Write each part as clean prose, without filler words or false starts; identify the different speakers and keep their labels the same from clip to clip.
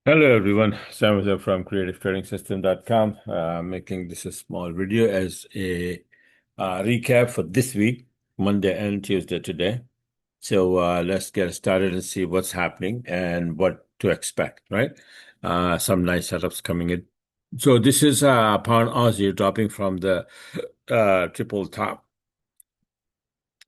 Speaker 1: Hello everyone, Sam here from creativetrading.system.com. Making this a small video as a recap for this week, Monday and Tuesday today. So let's get started and see what's happening and what to expect, right? Some nice setups coming in. So this is pound Aussie dropping from the triple top.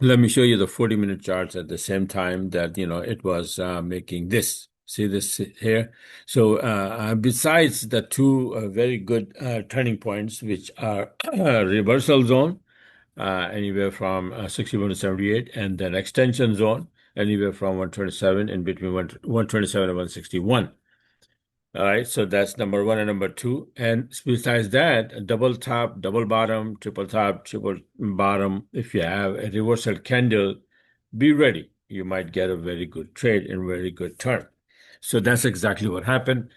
Speaker 1: Let me show you the 40-minute charts at the same time that, it was making this. See this here? So besides the two very good turning points, which are reversal zone, anywhere from 61 to 78, and then extension zone, anywhere from 127, in between 127 and 161. All right, so that's number one and number two. And besides that, a double top, double bottom, triple top, triple bottom. If you have a reversal candle, be ready. You might get a very good trade and very good turn. So that's exactly what happened.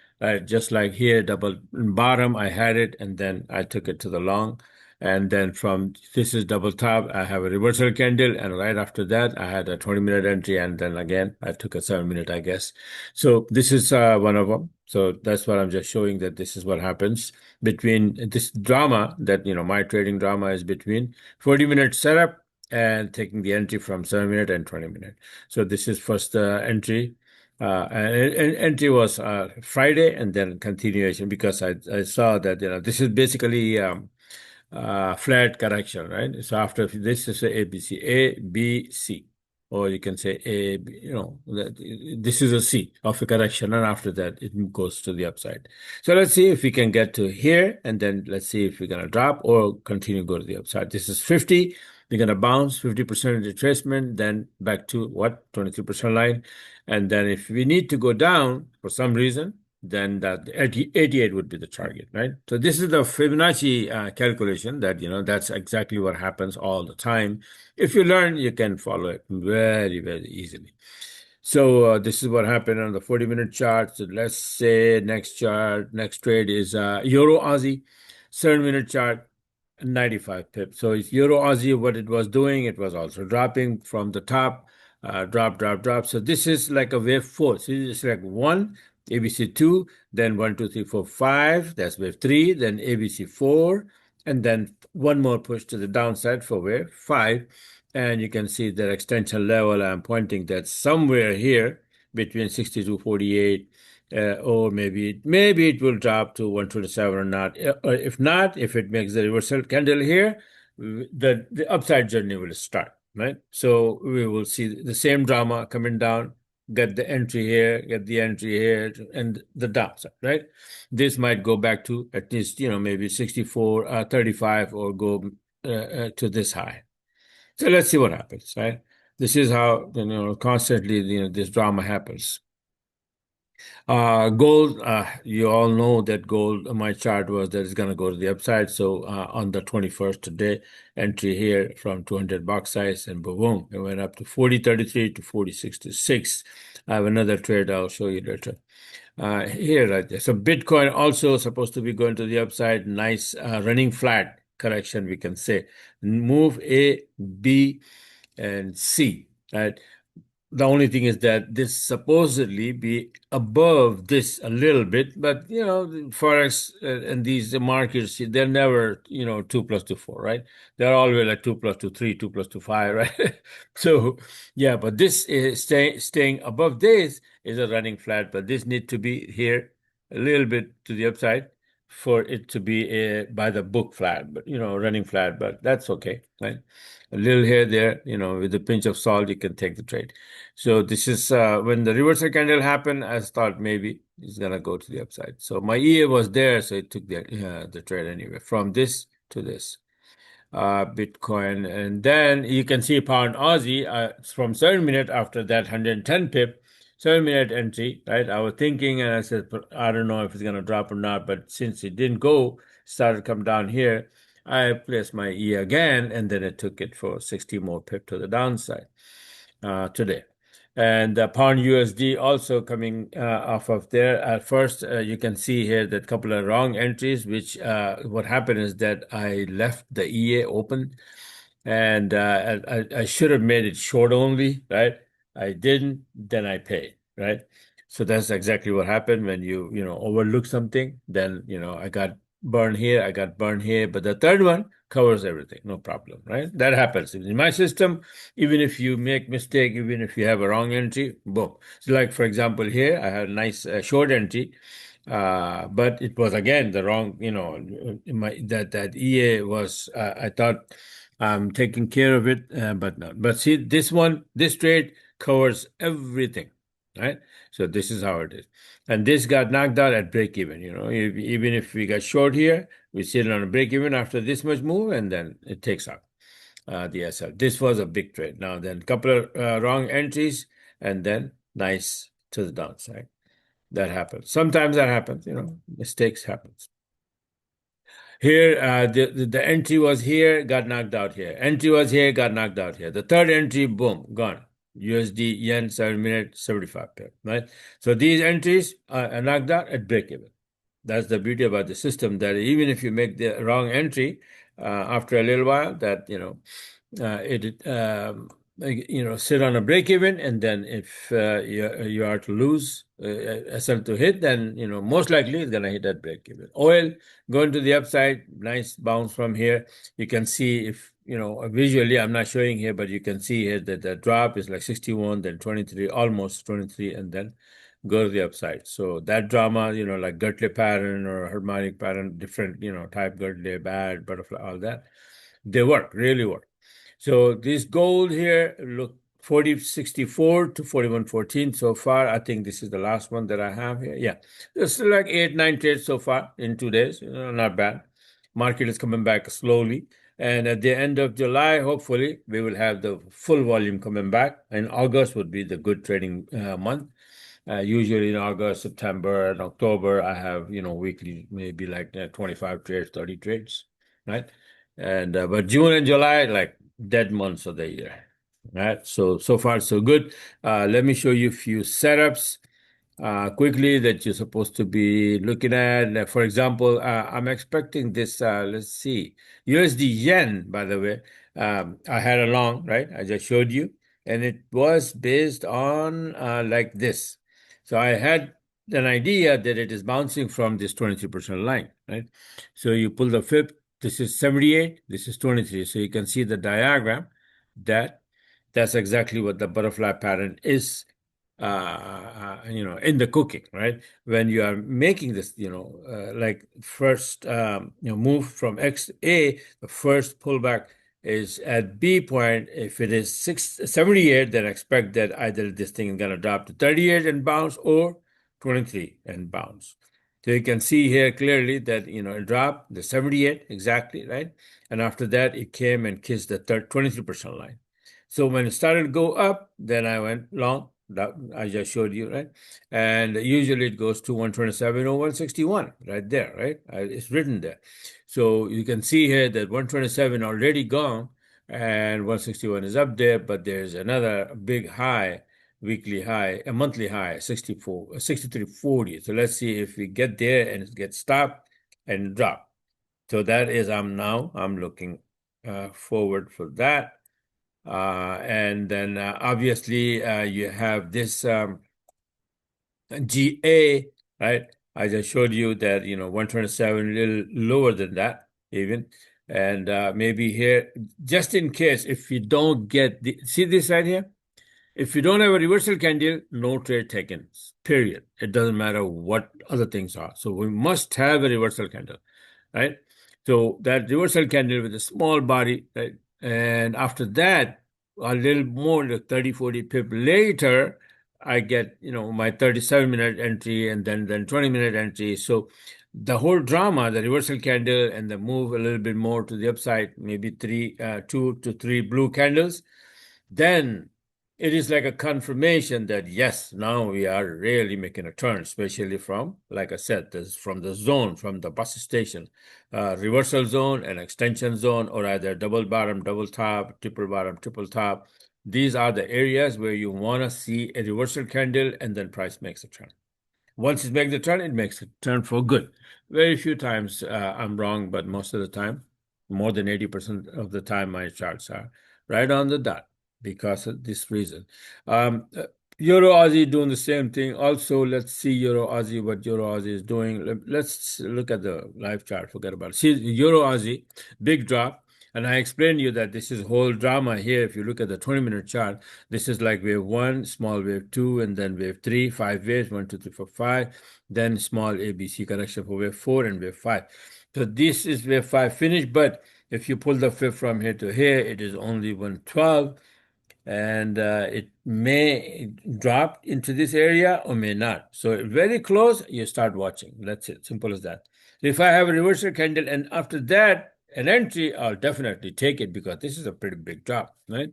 Speaker 1: Just like here, double bottom, I had it, and then I took it to the long. And then from this is double top, I have a reversal candle, and right after that, I had a 20-minute entry, and then again, I took a 7-minute, I guess. So this is one of them. So that's what I'm just showing, that this is what happens between this drama, that my trading drama is between 40-minute setup and taking the entry from 7-minute and 20-minute. So this is first entry. And entry was Friday, and then continuation, because I saw that this is basically flat correction, right? So after this is a ABC, A, B, C, or you can say A, B, this is a C of a correction, and after that it goes to the upside. So let's see if we can get to here, and then let's see if we're gonna drop or continue to go to the upside. This is 50. We're gonna bounce 50% retracement, then back to what 23% line, and then if we need to go down for some reason, then that 88 would be the target, right? So this is the Fibonacci calculation that, that's exactly what happens all the time. If you learn, you can follow it very, very easily. So this is what happened on the 40-minute chart. So let's say next trade is EUR-AUD, 7-minute chart, 95 pips. So it's EUR-AUD, what it was doing, it was also dropping from the top, drop, drop, drop. So this is like a wave four. So it's like one, ABC 2, then 1, 2, 3, 4, 5. That's wave 3, then ABC 4, and then one more push to the downside for wave 5. And you can see that extension level. I'm pointing that somewhere here between 62.48, or maybe it will drop to 127 or not. Or if not, if it makes the reversal candle here, the upside journey will start, right? So we will see the same drama coming down, get the entry here, and the downside, right? This might go back to at least, maybe 64, 35, or go to this high. So let's see what happens, right? This is how, constantly, this drama happens. Gold, you all know that gold, my chart was that it's going to go to the upside. So on the 21st today, entry here from 200 box size, and boom, it went up to 40.33 to 40.66. I have another trade I'll show you later. Here, right there. So Bitcoin also supposed to be going to the upside. Nice running flat correction, we can say. Move A, B, and C, right? The only thing is that this supposedly be above this a little bit, but Forex and these markets, they're never 2 plus 2 4, right? They're always like 2 plus 2 3, 2 plus 2 5, right? So yeah, but this is staying above this is a running flat, but this need to be here a little bit to the upside for it to be a by the book flat, but running flat, but that's okay, right? A little here there, with a pinch of salt, you can take the trade. So this is when the reversal candle happened, I thought maybe it's gonna go to the upside. So my EA was there, so it took the trade anyway from this to this. Bitcoin, and then you can see pound Aussie from 7-minute after that 110 pip, 7-minute entry, right? I was thinking, and I said, I don't know if it's gonna drop or not, but since it didn't go, started to come down here, I placed my E again, and then it took it for 60 more pip to the downside today. And pound USD also coming off of there. At first, you can see here that couple of wrong entries, which what happened is that I left the EA open, and I should have made it short only, right? I didn't, then I paid, right? So that's exactly what happened when you overlook something. Then, I got burned here, I got burned here, but the third one covers everything, no problem, right? That happens. In my system, even if you make mistake, even if you have a wrong entry, boom. So like, for example, here, I had a nice short entry, but it was again the wrong, that EA was, I thought I'm taking care of it, but not. But see, this trade covers everything, right? So this is how it is. And this got knocked out at break even. Even if we got short here, we sit on a break even after this much move, and then it takes out the SL. This was a big trade. Now then, couple of wrong entries, and then nice to the downside. That happens. Sometimes that happens. Mistakes happens. Here, the entry was here, got knocked out here. Entry was here, got knocked out here. The third entry, boom, gone. USD yen 7-minute 75 pip, right? So these entries are knocked out at break even. That's the beauty about the system, that even if you make the wrong entry, after a little while, that it sit on a break even, and then if you are to lose SL to hit, then most likely it's gonna hit that break even. Oil going to the upside, nice bounce from here. You can see, if visually, I'm not showing here, but you can see here that the drop is like 61, then 23, almost 23, and then go to the upside. So that drama, like Gertley pattern or harmonic pattern, different, type Gertley, bad, butterfly, all that, they work, really work. So this gold here, look, 40.64 to 41.14 so far. I think this is the last one that I have here. Yeah, there's like 8-9 trades so far in 2 days. Not bad. Market is coming back slowly. And at the end of July, hopefully, we will have the full volume coming back. And August would be the good trading month. Usually in August, September, and October, I have, weekly, maybe like 25 trades, 30 trades, right? And but June and July, like dead months of the year, right? So far so good. Let me show you a few setups quickly that you're supposed to be looking at. For example, I'm expecting this. Let's see, USD yen. By the way, I had a long, right? I just showed you, and it was based on like this. So I had an idea that it is bouncing from this 23% line, right? So you pull the fib. This is 78. This is 23. So you can see the diagram that that's exactly what the butterfly pattern is, in the cooking, right? When you are making this, like first, move from XA, the first pullback is at B point. If it is 78, then expect that either this thing is going to drop to 38 and bounce, or 23 and bounce. So you can see here clearly that, it dropped the 78 exactly, right? And after that, it came and kissed the 23% line. So when it started to go up, then I went long. That I just showed you, right? And usually it goes to 127 or 161 right there, right? It's written there. So you can see here that 127 already gone and 161 is up there, but there's another big high, weekly high, a monthly high, 63.40. So let's see if we get there and it gets stopped and drop. So that is, I'm looking forward for that. And then obviously you have this GA, right? I just showed you that, 127, a little lower than that even. And maybe here, just in case, if you don't get see this right here? If you don't have a reversal candle, no trade taken, period. It doesn't matter what other things are. So we must have a reversal candle, right? So that reversal candle with a small body, right? And after that, a little more, like 30, 40 pip later, I get, my 37-minute entry, and then 20-minute entry. So the whole drama, the reversal candle and the move a little bit more to the upside, maybe 2 to 3 blue candles, then it is like a confirmation that yes, now we are really making a turn, especially from, like I said, this from the zone, from the bus station, reversal zone and extension zone, or either double bottom, double top, triple bottom, triple top. These are the areas where you want to see a reversal candle, and then price makes a turn. Once it makes the turn, it makes a turn for good. Very few times I'm wrong, but most of the time, more than 80% of the time, my charts are right on the dot because of this reason. Euro Aussie doing the same thing. Also, let's see Euro Aussie, what Euro Aussie is doing. Let's look at the live chart. Forget about it. See Euro Aussie, big drop. And I explained to you that this is whole drama here. If you look at the 20-minute chart, this is like wave one, small wave two, and then wave three, five waves, one, two, three, four, five. Then small ABC correction for wave four and wave five. So this is wave five finished. But if you pull the fifth from here to here, it is only 112, and it may drop into this area or may not. So very close, you start watching. That's it, simple as that. If I have a reversal candle and after that an entry, I'll definitely take it because this is a pretty big drop, right?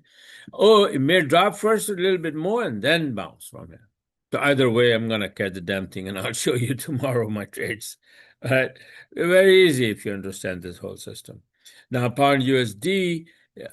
Speaker 1: Oh, it may drop first a little bit more and then bounce from there. So either way, I'm gonna catch the damn thing and I'll show you tomorrow my trades. All right, very easy if you understand this whole system. Now, pound USD,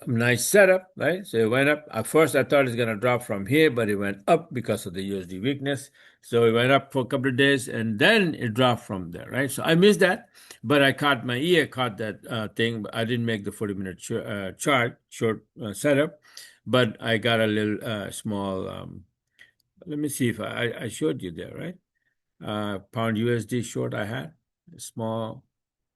Speaker 1: nice setup, right? So it went up. At first, I thought it's going to drop from here, but it went up because of the USD weakness. So it went up for a couple of days, and then it dropped from there, right? So I missed that, but I caught my ear, caught that thing. I didn't make the 40-minute chart, short setup, but I got a little small. Let me see if I showed you there, right? Pound USD short I had, small.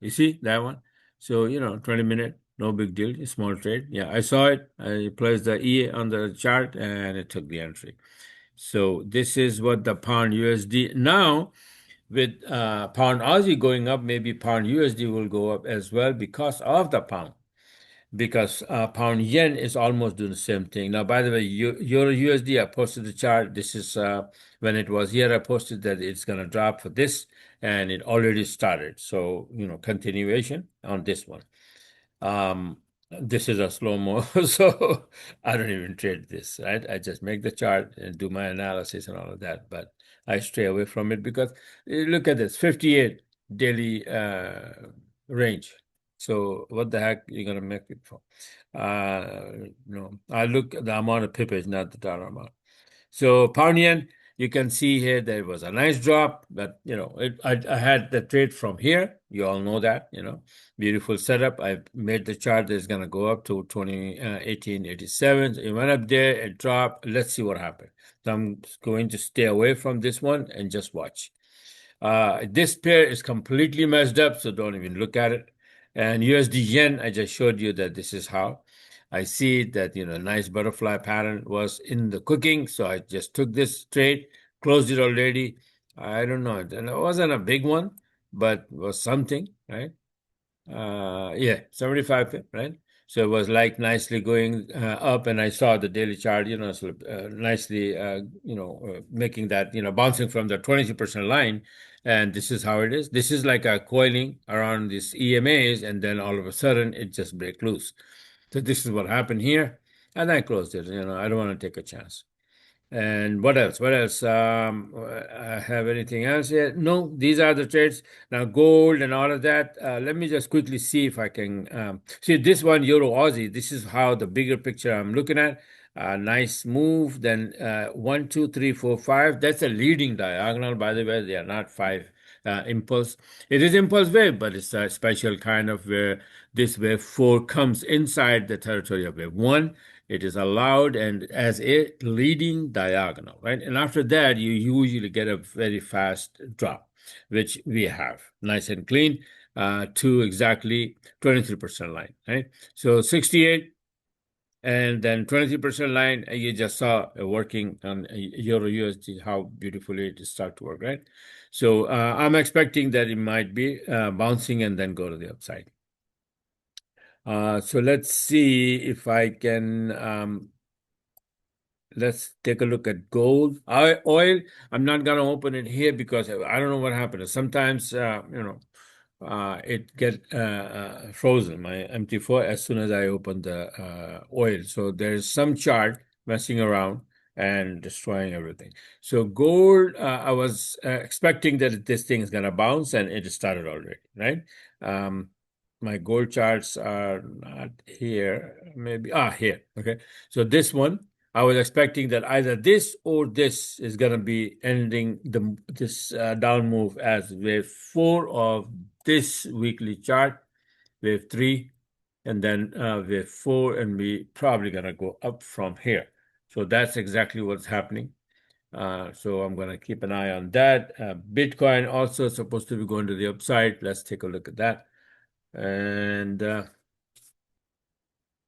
Speaker 1: You see that one? So, 20-minute, no big deal, a small trade. Yeah, I saw it. I placed the E on the chart and it took the entry. So this is what the pound USD. Now, with pound Aussie going up, maybe pound USD will go up as well because of the pound. Because pound yen is almost doing the same thing. Now, by the way, Euro USD, I posted the chart. This is when it was here, I posted that it's going to drop for this, and it already started. So, continuation on this one. Um, this is a slow-mo, so I don't even trade this, right? I just make the chart and do my analysis and all of that, but I stray away from it because look at this, 58 daily range. So what the heck are you gonna make it for? I look at the amount of pippage, not the dollar amount. So pound yen, you can see here there was a nice drop, but I had the trade from here. You all know that, beautiful setup. I made the chart that's gonna go up to 1887. It went up there, it dropped. Let's see what happened. So I'm going to stay away from this one and just watch. This pair is completely messed up, so don't even look at it. And USD yen, I just showed you that this is how. I see that, nice butterfly pattern was in the cooking, so I just took this trade, closed it already. I don't know, and it wasn't a big one, but was something, right? Yeah, 75 pip, right? So it was like nicely going up, and I saw the daily chart, nicely, making that, bouncing from the 22% line. And this is how it is. This is like a coiling around these EMAs, and then all of a sudden it just break loose. So this is what happened here. And I closed it. I don't want to take a chance. And what else? What else? I have anything else here? No, these are the trades. Now, gold and all of that. Let me just quickly see if I can see this one, Euro Aussie. This is how the bigger picture I'm looking at. Nice move. Then 1, 2, 3, 4, 5. That's a leading diagonal, by the way. They are not five impulse. It is impulse wave, but it's a special kind of where this wave four comes inside the territory of wave one. It is allowed and as a leading diagonal, right? And after that, you usually get a very fast drop, which we have nice and clean to exactly 23% line, right? So 68 and then 23% line, you just saw working on Euro USD, how beautifully it start to work, right? So I'm expecting that it might be bouncing and then go to the upside. So let's see if I can let's take a look at gold. Oil, I'm not going to open it here because I don't know what happened. Sometimes, it get frozen, my MT4, as soon as I open the oil. So there's some chart messing around and destroying everything. So gold, I was expecting that this thing is going to bounce, and it started already, right? My gold charts are not here. Maybe, here. Okay. So this one, I was expecting that either this or this is going to be ending this down move as wave four of this weekly chart, wave three, and then wave four, and we probably going to go up from here. So that's exactly what's happening. So I'm going to keep an eye on that. Bitcoin also supposed to be going to the upside. Let's take a look at that. And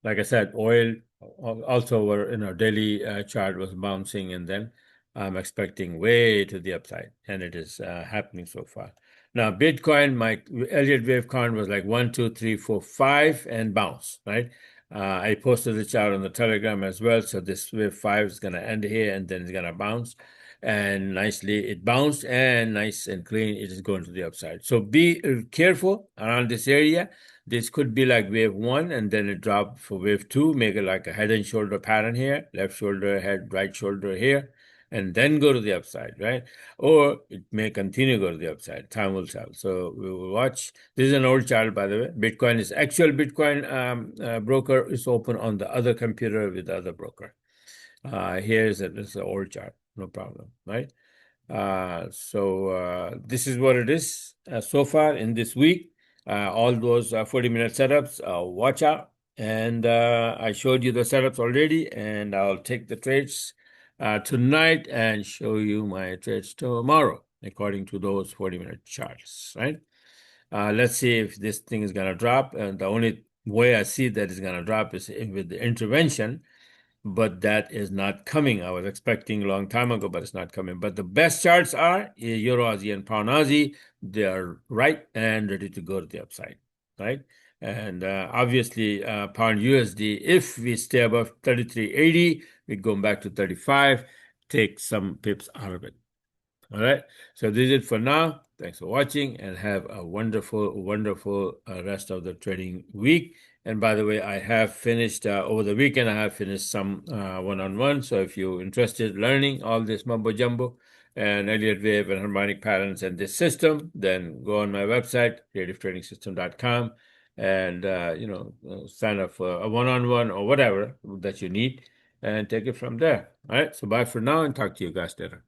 Speaker 1: like I said, oil also were in our daily chart was bouncing, and then I'm expecting way to the upside, and it is happening so far. Now, Bitcoin, my Elliott wave count was like 1, 2, 3, 4, 5, and bounce, right? I posted the chart on the Telegram as well. So this wave 5 is going to end here, and then it's going to bounce. And nicely, it bounced, and nice and clean, it is going to the upside. So be careful around this area. This could be like wave 1, and then it drop for wave 2, make it like a head and shoulder pattern here, left shoulder, head, right shoulder here, and then go to the upside, right? Or it may continue to go to the upside. Time will tell. So we will watch. This is an old chart, by the way. Bitcoin is actual Bitcoin broker is open on the other computer with the other broker. Here is this is an old chart, no problem, right? So this is what it is so far in this week. All those 40-minute setups, watch out. And I showed you the setups already, and I'll take the trades tonight and show you my trades tomorrow, according to those 40-minute charts, right? Let's see if this thing is going to drop. And the only way I see that it's going to drop is with the intervention, but that is not coming. I was expecting a long time ago, but it's not coming. But the best charts are EUR-AUD and Pound-AUD. They are right and ready to go to the upside, right? And obviously, Pound-USD, if we stay above 33.80, we're going back to 35, take some pips out of it. All right. So this is it for now. Thanks for watching, and have a wonderful, wonderful rest of the trading week. And by the way, I have finished over the weekend, I have finished some one-on-one. So if you're interested in learning all this mumbo jumbo and Elliott wave and harmonic patterns and this system, then go on my website, creativetradingsystem.com, and sign up for a one-on-one or whatever that you need, and take it from there. All right. So bye for now, and talk to you guys later.